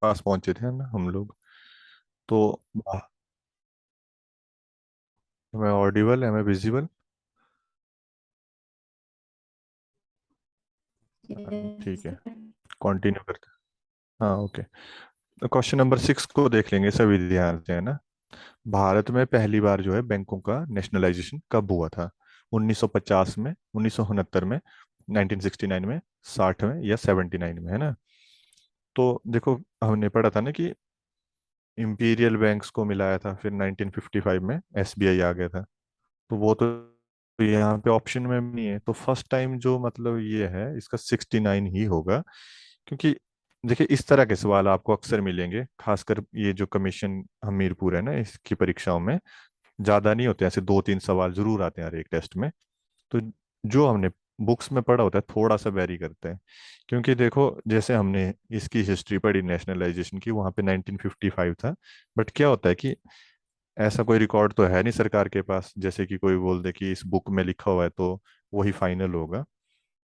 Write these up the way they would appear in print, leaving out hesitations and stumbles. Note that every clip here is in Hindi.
पास पहुंचे थे ना हम लोग। तो मैं ऑडिबल है, मैं विजिबल। ठीक यस। है, कंटिन्यू करते हैं। हाँ, ओके। तो क्वेश्चन नंबर 6 को देख लेंगे सभी ध्यान से, है ना। भारत में पहली बार जो है बैंकों का नेशनलाइजेशन कब हुआ था? 1950 में, 1969 में, 1969 में, 60 में, या 79 में, है ना। तो देखो, हमने पढ़ा था ना कि इंपीरियल बैंक्स को मिलाया था, फिर 1955 में एसबीआई आ गया था। तो वो तो यहाँ पे ऑप्शन में नहीं है, तो फर्स्ट टाइम जो मतलब ये है इसका 69 ही होगा। क्योंकि देखिए, इस तरह के सवाल आपको अक्सर मिलेंगे, खासकर ये जो कमीशन हमीरपुर है ना, इसकी परीक्षाओं में ज्यादा नहीं होते, ऐसे 2-3 सवाल जरूर आते हैं हर एक टेस्ट में। तो जो हमने बुक्स में पढ़ा होता है थोड़ा सा वेरी करते हैं। क्योंकि देखो, जैसे हमने इसकी हिस्ट्री पढ़ी नेशनलाइजेशन की, वहां पे 1955 था। बट क्या होता है कि ऐसा कोई रिकॉर्ड तो है नहीं सरकार के पास, जैसे कि कोई बोल दे कि इस बुक में लिखा हुआ है तो वही फाइनल होगा,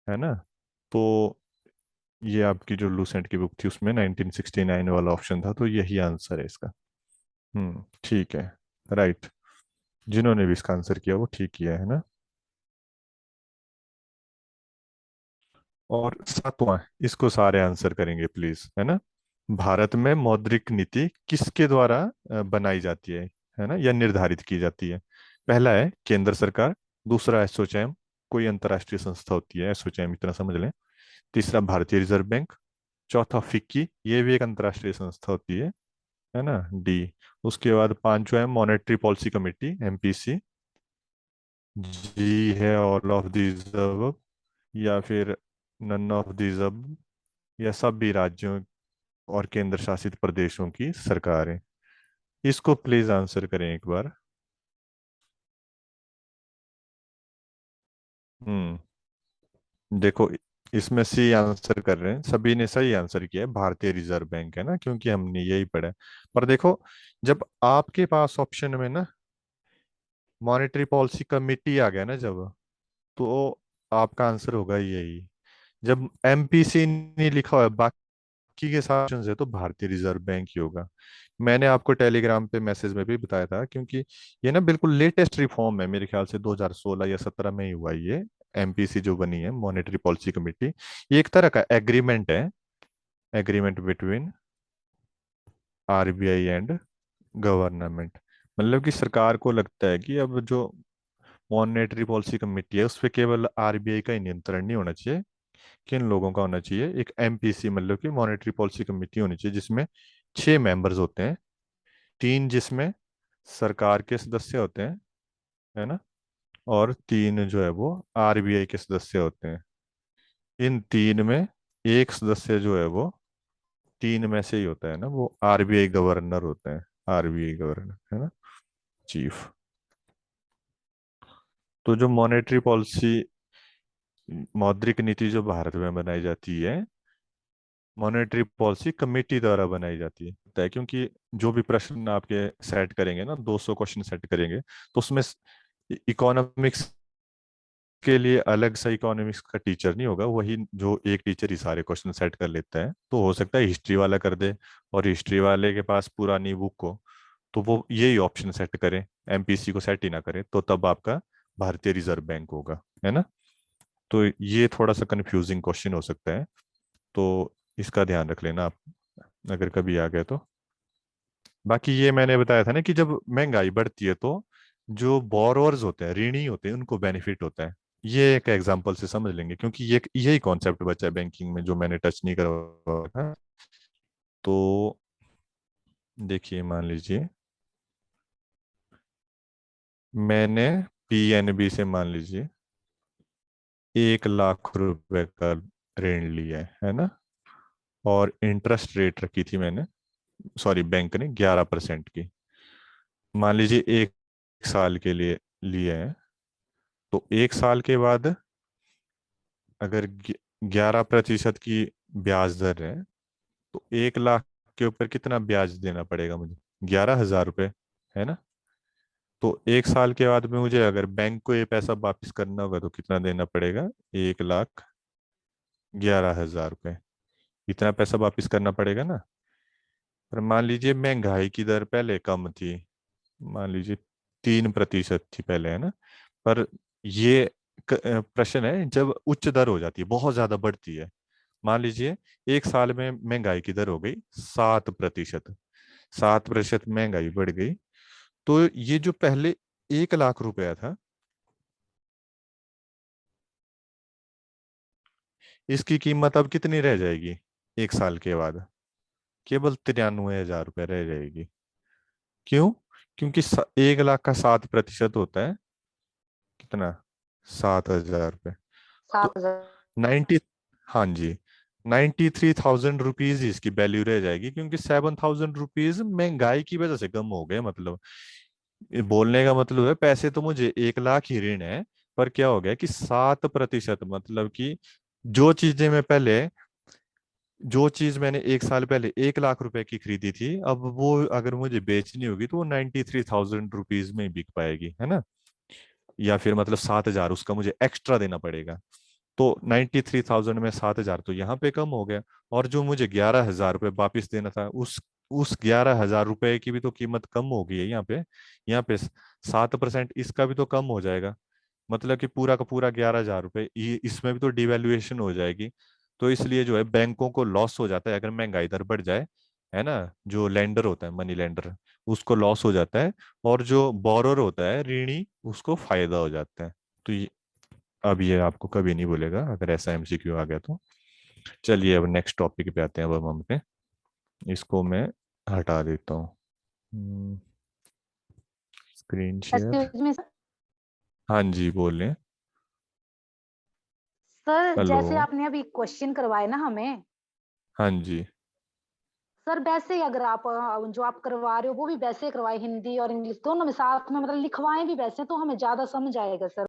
है ना। तो ये आपकी जो लूसेंट की बुक थी उसमें 1969 वाला ऑप्शन था, तो यही आंसर है इसका। ठीक है, राइट। जिन्होंने भी इसका आंसर किया वो ठीक किया है ना। और 7वां, इसको सारे आंसर करेंगे प्लीज, है ना। भारत में मौद्रिक नीति किसके द्वारा बनाई जाती है ना, या निर्धारित की जाती है? पहला है केंद्र सरकार। दूसरा एसोचैम, कोई अंतर्राष्ट्रीय संस्था होती है एसोचैम, इतना समझ लें। तीसरा भारतीय रिजर्व बैंक। चौथा फिक्की, ये भी एक अंतर्राष्ट्रीय संस्था होती है ना, डी। उसके बाद पांचवा है मॉनेटरी पॉलिसी कमेटी, एमपीसी। जी है ऑल ऑफ दीज अब, या फिर नन ऑफ दीज अब, या सभी राज्यों और केंद्र शासित प्रदेशों की सरकारें? इसको प्लीज आंसर करें एक बार। हम्म देखो, इसमें सी आंसर कर रहे हैं, सभी ने सही आंसर किया है, भारतीय रिजर्व बैंक है ना, क्योंकि हमने यही पढ़ा है। पर देखो, जब आपके पास ऑप्शन में ना मॉनेटरी पॉलिसी कमेटी आ गया ना जब, तो आपका आंसर होगा यही। जब एमपीसी नहीं लिखा हुआ है बाकी के सारे options है, तो भारतीय रिजर्व बैंक ही होगा। मैंने आपको टेलीग्राम पे मैसेज में भी बताया था, क्योंकि ये ना बिल्कुल लेटेस्ट रिफॉर्म है, मेरे ख्याल से 2016 या 17 में ही हुआ ये। एमपीसी जो बनी है, मॉनेटरी पॉलिसी कमेटी, ये एक तरह का एग्रीमेंट है, agreement between RBI and government. मतलब कि सरकार को लगता है कि अब जो मॉनेटरी पॉलिसी कमेटी है उस पर केवल आरबीआई का ही नियंत्रण नहीं होना चाहिए। किन लोगों का होना चाहिए? एक एमपीसी, मतलब कि मॉनेटरी पॉलिसी कमेटी होनी चाहिए, जिसमें 6 मेंबर्स होते हैं। 3 जिसमें सरकार के सदस्य होते हैं, है ना, और 3 जो है वो आरबीआई के सदस्य होते हैं। इन 3 में एक सदस्य जो है वो 3 में से ही होता है ना, वो आरबीआई गवर्नर होते हैं। आरबीआई गवर्नर, है ना, चीफ। तो जो मॉनेटरी पॉलिसी, मौद्रिक नीति जो भारत में बनाई जाती है, मॉनेटरी पॉलिसी कमेटी द्वारा बनाई जाती है। होता है क्योंकि जो भी प्रश्न आपके सेट करेंगे ना, 200 क्वेश्चन सेट करेंगे, तो उसमें इकोनॉमिक्स के लिए अलग से इकोनॉमिक्स का टीचर नहीं होगा, वही जो एक टीचर ही सारे क्वेश्चन सेट कर लेता है। तो हो सकता है हिस्ट्री वाला कर दे, और हिस्ट्री वाले के पास पुरानी बुक हो, तो वो यही ऑप्शन सेट करे, एमपीसी को सेट ही ना करे, तो तब आपका भारतीय रिजर्व बैंक होगा, है ना। तो ये थोड़ा सा कंफ्यूजिंग क्वेश्चन हो सकता है, तो इसका ध्यान रख लेना आप, अगर कभी आ गया तो। बाकी ये मैंने बताया था ना कि जब महंगाई बढ़ती है तो जो बोरोअर्स होते हैं, ऋणी होते हैं, उनको बेनिफिट होता है। ये एक एग्जांपल से समझ लेंगे, क्योंकि ये यही कॉन्सेप्ट बचा है बैंकिंग में जो मैंने टच नहीं करा था। तो देखिए, मान लीजिए मैंने पीएनबी से, मान लीजिए, 1 लाख रुपए का ऋण लिया है ना, और इंटरेस्ट रेट रखी थी मैंने, सॉरी बैंक ने 11% की। मान लीजिए 1 साल के लिए लिए हैं, तो 1 साल के बाद अगर 11% की ब्याज दर है, तो 1 लाख के ऊपर कितना ब्याज देना पड़ेगा मुझे? 11,000 रुपये, है ना। तो 1 साल के बाद में मुझे अगर बैंक को ये पैसा वापस करना होगा तो कितना देना पड़ेगा? 1,11,000 रुपये। इतना पैसा वापस करना पड़ेगा ना। पर मान लीजिए महंगाई की दर पहले कम थी, मान लीजिए 3% थी पहले, है ना। पर ये प्रश्न है जब उच्च दर हो जाती है, बहुत ज्यादा बढ़ती है। मान लीजिए एक साल में महंगाई की दर हो गई 7%, 7% महंगाई बढ़ गई, तो ये जो पहले 1 लाख रुपया था, इसकी कीमत अब कितनी रह जाएगी एक साल के बाद? केवल 93,000 रुपये रह जाएगी। क्यों? क्योंकि 1 लाख का 7% होता है कितना? 7,000 रुपये। तो 7,000। 90, हाँ जी, 93,000 रुपीज इसकी वैल्यू रह जाएगी, क्योंकि 7,000 रुपीज महंगाई की वजह से कम हो गए। मतलब ये बोलने का मतलब है पैसे तो मुझे 1 लाख ही ऋण है, पर क्या हो गया कि 7%, मतलब कि जो चीजें मैं पहले, जो चीज मैंने एक साल पहले 1 लाख रुपए की खरीदी थी, अब वो अगर मुझे बेचनी होगी तो वो 93,000 रुपीज में ही बिक पाएगी, है ना। या फिर मतलब 7,000 उसका मुझे एक्स्ट्रा देना पड़ेगा। तो 93,000 में 7,000 तो यहाँ पे कम हो गया। और जो मुझे 11,000 रुपये वापिस देना था, उस 11,000 रुपए की भी तो कीमत कम हो गई है यहाँ पे। यहाँ पे 7% इसका भी तो कम हो जाएगा। मतलब कि पूरा का पूरा 11,000 रुपये, इसमें भी तो डिवैल्यूएशन हो जाएगी। तो इसलिए जो है बैंकों को लॉस हो जाता है अगर महंगाई दर बढ़ जाए, है ना। जो लेंडर होता है, मनी लेंडर, उसको लॉस हो जाता है। और जो बोरोर होता है, ऋणी, उसको फायदा हो जाता है। तो अब ये आपको कभी नहीं बोलेगा अगर ऐसा एमसीक्यू आ गया तो। चलिए अब नेक्स्ट टॉपिक पे आते हैं। अब हम पे इसको मैं हटा देता हूँ, screen share. Excuse me sir. हाँ जी, बोलें। Sir hello. जैसे आपने अभी क्वेश्चन करवाए ना हमें, हाँ जी। सर वैसे ही अगर आप जो आप करवा रहे हो वो भी वैसे करवाए, हिंदी और इंग्लिश दोनों में साथ में, मतलब लिखवाएं भी वैसे तो हमें ज्यादा समझ आएगा सर।